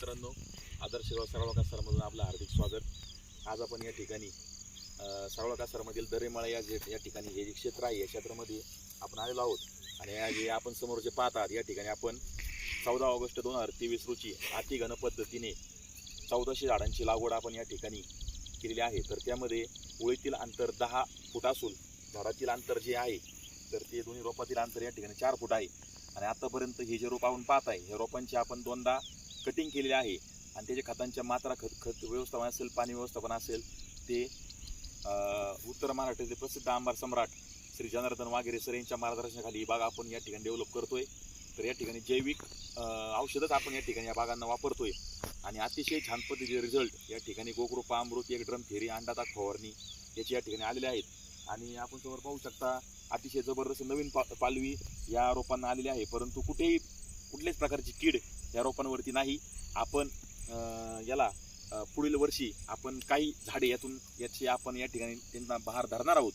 मित्रांनो, आदर्श सर्व कासारमधून आपलं हार्दिक स्वागत। आज आपण या ठिकाणी सर्व कासारमधील दरेमाळा या ठिकाणी हे जे क्षेत्र आहे या क्षेत्रामध्ये आपण आलेलो आहोत। आणि जे आपण समोर जे पाहत आहात या ठिकाणी आपण 14 ऑगस्ट 2023 रोजी अतिघन पद्धतीने 1400 झाडांची लागवड आपण या ठिकाणी केलेली आहे। तर त्यामध्ये ओळीतील अंतर 10 फूट असून झाडातील अंतर जे आहे तर ते दोन्ही रोपातील अंतर या ठिकाणी 4 फूट आहे। आणि आतापर्यंत हे जे रोप आपण पाहत आहे हे रोपांची आपण दोनदा कटिंग केलेले आहे आणि त्याचे खतांच्या मात्रा खत व्यवस्थापन असेल, पाणी व्यवस्थापन असेल ते उत्तर महाराष्ट्रातील प्रसिद्ध आंबार सम्राट श्री जनार्दन वाघेरे सर यांच्या मार्गदर्शनाखाली ही बाग आपण या ठिकाणी डेव्हलप करतोय। तर या ठिकाणी जैविक औषधच आपण या ठिकाणी या बागांना वापरतोय आणि अतिशय छान पद्धतीचे रिझल्ट या ठिकाणी गोकृपा अमृत, एक ड्रम थेरी, अंडा ताक फवारणी याची या ठिकाणी आलेले आहेत। आणि आपण समोर पाहू शकता अतिशय जबरदस्त नवीन पालवी या रोपांना आलेली आहे, परंतु कुठल्याच प्रकारची कीड या रोपांवरती नाही। आपण याला पुढील वर्षी आपण काही झाडे याची आपण या ठिकाणी त्यांना बहार धरणार आहोत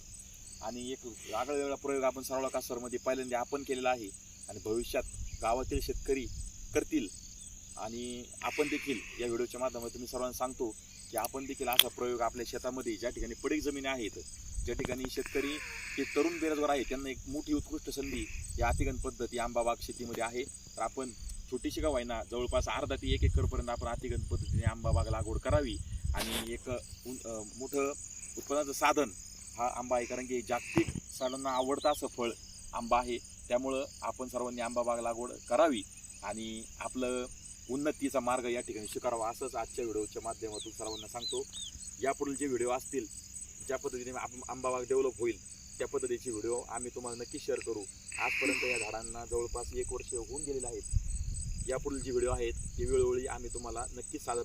आणि एक आगळा वेगळा प्रयोग आपण सारोळा कासारमध्ये पहिल्यांदा आपण केलेला आहे आणि भविष्यात गावातील शेतकरी करतील। आणि आपण देखील या व्हिडिओच्या माध्यमातून मी सर्वांना सांगतो की आपण देखील असा प्रयोग आपल्या शेतामध्ये ज्या ठिकाणी पडीक जमिनी आहेत, ज्या ठिकाणी शेतकरी ते तरुण बेरोजगार आहे त्यांना एक मोठी उत्कृष्ट संधी या अतिगन पद्धती आंबा बाग शेतीमध्ये आहे। तर आपण छोटीशी का होईना जवळपास अर्धा ते 1 एकरपर्यंत आपण अतिगन पद्धतीने आंबा बाग लागवड करावी आणि एक मोठं उत्पन्नाचं साधन हा आंबा आहे, कारण की जागतिक सर्वांना आवडतं असं फळ आंबा आहे। त्यामुळं आपण सर्वांनी आंबा बाग लागवड करावी आणि आपलं उन्नतीचा मार्ग या ठिकाणी स्वीकारावा असंच आजच्या व्हिडिओच्या माध्यमातून सर्वांना सांगतो। यापुढील जे व्हिडिओ असतील ज्या पद्धतीने आंबा बाग डेव्हलप होईल त्या पद्धतीचे व्हिडिओ आम्ही तुम्हाला नक्की शेअर करू। आजपर्यंत या झाडांना जवळपास 1 वर्ष होऊन गेलेलं आहे। यापुढील जे व्हिडिओ आहेत ते वेळोवेळी आम्ही तुम्हाला नक्कीच सादर